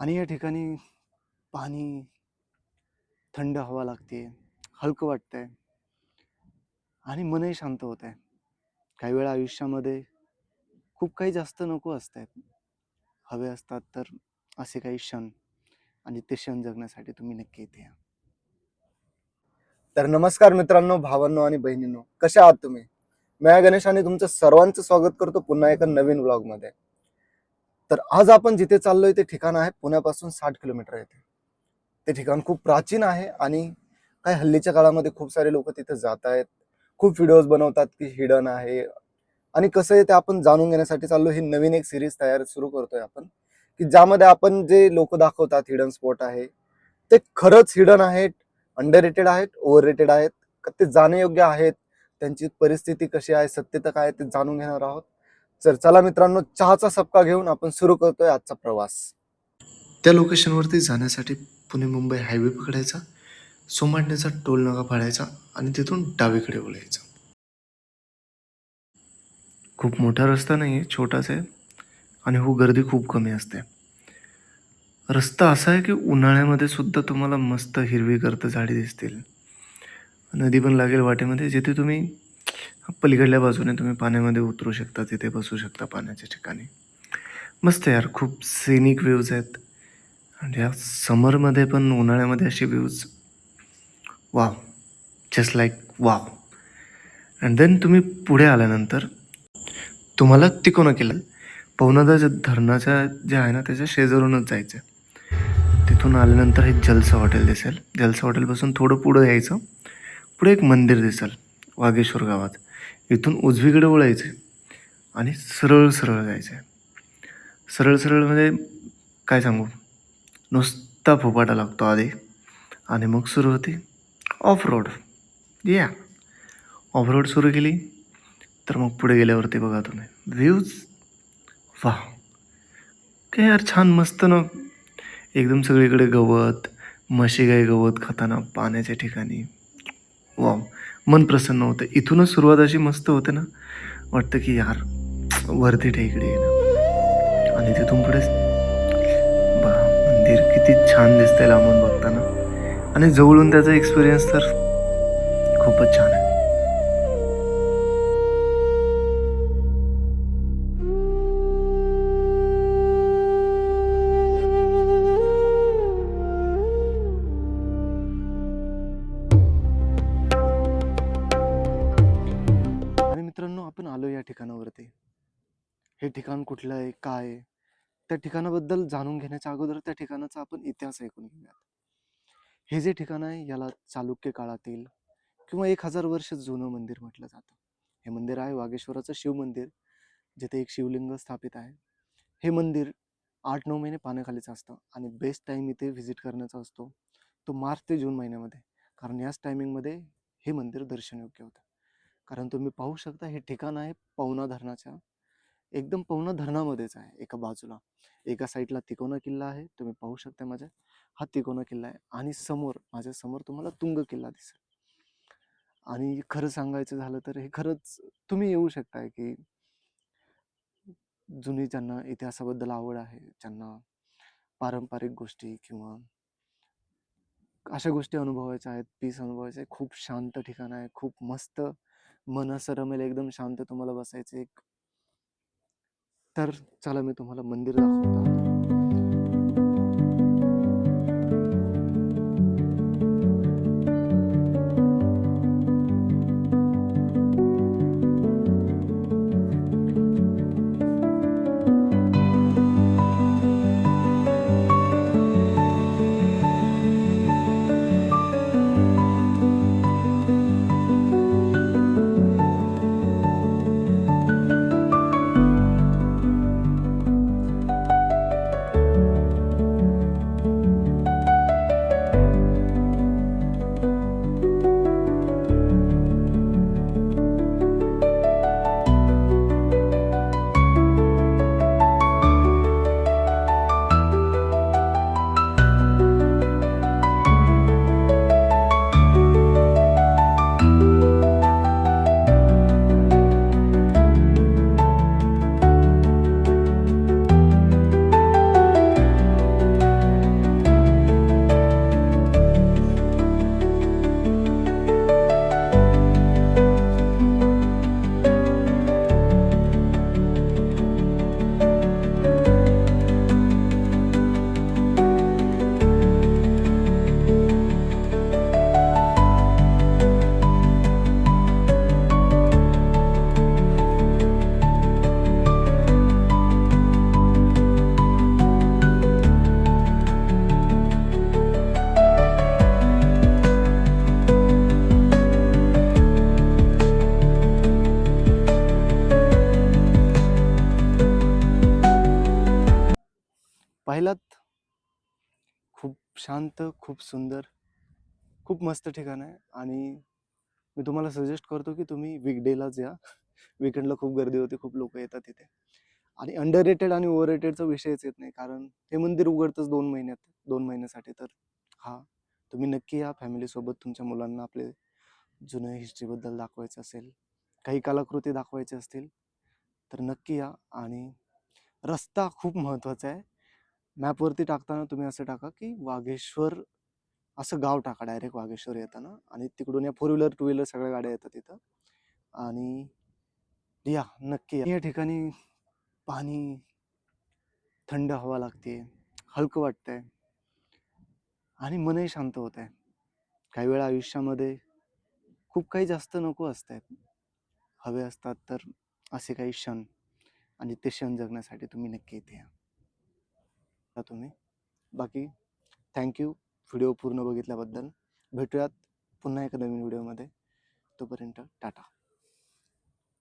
आणि या ठिकाणी पाणी, थंड हवा लागते, हलकं वाटतंय आणि मनही शांत होत आहे. काही वेळा आयुष्यामध्ये खूप काही जास्त नको असतंय. हवे असतात तर असे काही क्षण आणि ते क्षण जगण्यासाठी तुम्ही नक्की इथे या. तर नमस्कार मित्रांनो, भावांनो आणि बहिणींनो, कसे आहात तुम्ही? मी गणेश आणि तुमचं सर्वांचं स्वागत करतो पुन्हा एका नवीन व्लॉगमध्ये. तर आज आपण जिथे चाललोय ते ठिकाण आहे पुण्यापासून 60 किलोमीटर येथे. ते ठिकाण खूप प्राचीन आहे आणि काय हल्लीच्या काळामध्ये खूप सारे लोक तिथे जात आहेत. खूप व्हिडिओज बनवतात की हिडन आहे आणि कसं आहे ते आपण जाणून घेण्यासाठी चाललो. ही नवीन एक सिरीज सुरू करतोय आपण, की ज्यामध्ये आपण जे लोक दाखवतात हिडन स्पॉट आहे ते खरंच हिडन आहेत, अंडर रेटेड आहेत, ओव्हर रेटेड आहेत, का ते जाणयोग्य आहेत, त्यांची परिस्थिती कशी आहे, सत्यता काय आहे, ते जाणून घेणार आहोत. तर चला मित्रांनो, चहाचा सपका घेऊन आपण सुरू करतोय आजचा प्रवास. त्या लोकेशनवरती जाण्यासाठी पुणे मुंबई हायवे पकडायचा, सोमाटण्याचा टोल नाका फाडायचा आणि तिथून डावीकडे वळायचा. खूप मोठा रस्ता नाही आहे, छोटाच आहे आणि हो गर्दी खूप कमी असते. रस्ता असा आहे की उन्हाळ्यामध्ये सुद्धा तुम्हाला मस्त हिरवीगार झाडी दिसतील. नदी पण लागेल वाटेमध्ये, जिथे तुम्ही पलीकडल्या बाजूने तुम्ही पाण्यामध्ये उतरू शकता, तिथे बसू शकता पाण्याच्या ठिकाणी. मस्त यार, खूप सिनिक व्ह्यूज आहेत. आणि या समरमध्ये पण उन्हाळ्यामध्ये अशी views, wow, just like wow. And then तुम्ही पुढे आल्यानंतर तुम्हाला तिकोना किल्ला, पवनादा धरणाच्या जे आहे ना त्याच्या शेजारूनच जायचं. तिथून आल्यानंतर हे जलसा हॉटेल दिसेल. जलसा हॉटेलपासून थोडं पुढं यायचं, पुढे एक मंदिर दिसेल वागेश्वर गावात. इथून उजवीकडे वळायचं आणि सरळ सरळ जायचं आहे. सरळ सरळ म्हणजे काय सांगू, नुसता फोपाटा लागतो आधी आणि मग सुरू होती ऑफ रोड. या ऑफ रोड सुरू केली तर मग पुढे गेल्यावरती बघा तुम्ही व्ह्यूज, वा काय यार, छान मस्त ना. एकदम सगळीकडे गवत, म्हशी गाई गवत खाताना पाण्याच्या ठिकाणी, वाव, मन प्रसन्न होतं. इथूनच सुरुवात अशी मस्त होते ना, वाटतं की यार वरती टेकडी आहे ना. आणि तिथून पुढे बा, मंदिर किती छान दिसतंय लांबून बघताना, आणि जवळून त्याचा एक्सपिरियन्स तर खूपच छान आहे. आणि मित्रांनो, आपण आलो या ठिकाणावरती. हे ठिकाण कुठलं आहे, काय आहे, त्या ठिकाणाबद्दल जाणून घेण्याच्या अगोदर त्या ठिकाणाचा आपण इतिहास ऐकून घेऊयात. हे जे ठिकाण आहे याला चालुक्य काळातील किंवा 1000 वर्ष जुनं मंदिर म्हटलं जातं. हे मंदिर आहे वागेश्वराचं शिव मंदिर, जिथे एक शिवलिंग स्थापित आहे. हे मंदिर 8-9 महिने पाण्याखालीच असतं आणि बेस्ट टाईम इथे व्हिजिट करण्याचा असतो तो मार्च ते जून महिन्यामध्ये, कारण याच टायमिंगमध्ये हे मंदिर दर्शनयोग्य होतं. कारण तुम्ही पाहू शकता, हे ठिकाण आहे पवना धरणाच्या एकदम पवना धरणामध्येच आहे. एका बाजूला, एका साईडला तिकोना किल्ला आहे, तुम्ही पाहू शकता माझ्या, हा तिकोना किल्ला आहे. आणि समोर, माझ्या समोर तुम्हाला तुंग किल्ला दिसेल. आणि खरं सांगायचं झालं तर हे खरंच तुम्ही येऊ शकताय की जुनी, ज्यांना इतिहासाबद्दल आवड आहे, ज्यांना पारंपरिक गोष्टी किंवा अशा गोष्टी अनुभवायच्या आहेत, पीस अनुभवायचं आहे. खूप शांत ठिकाण आहे, खूप मस्त, मन असं रमेल, एकदम शांत तुम्हाला बसायचं एक. तर चला मी तुम्हाला मंदिर दाखवतो आता. पाहिलात? खूप शांत, खूप सुंदर, खूप मस्त ठिकाण आहे आणि मी तुम्हाला सजेस्ट करतो की तुम्ही वीकडेलाच या. वीकेंडला खूप गर्दी होते, खूप लोकं येतात तिथे. आणि अंडररेटेड आणि ओव्हररेटेडचा विषयच येत नाही, कारण हे मंदिर उघडतंच 2 महिन्यात, 2 महिन्यासाठी. तर हां, तुम्ही नक्की या फॅमिलीसोबत. तुमच्या मुलांना आपले जुन्या हिस्ट्रीबद्दल दाखवायचं असेल, काही कलाकृती दाखवायच्या असतील, तर नक्की या. आणि रस्ता खूप महत्त्वाचा आहे. मॅपवरती टाकताना तुम्ही असं टाका की वाघेश्वर असं गाव टाका डायरेक्ट वाघेश्वर येताना, आणि तिकडून या 4 व्हीलर, 2 व्हीलर सगळ्या गाड्या येतात तिथं. आणि या, नक्की या. या ठिकाणी पाणी, थंड हवा लागते, हलकं वाटतंय आणि मनही शांत होत आहे. काही वेळा आयुष्यामध्ये खूप काही जास्त नको असतंय, हवे असतात तर असे काही क्षण, आणि ते क्षण जगण्यासाठी तुम्ही नक्की इथे या. तुम्ही बाकी थँक्यू व्हिडिओ पूर्ण बघितल्याबद्दल. भेटूयात पुन्हा एका नवीन व्हिडिओमध्ये. तोपर्यंत टाटा.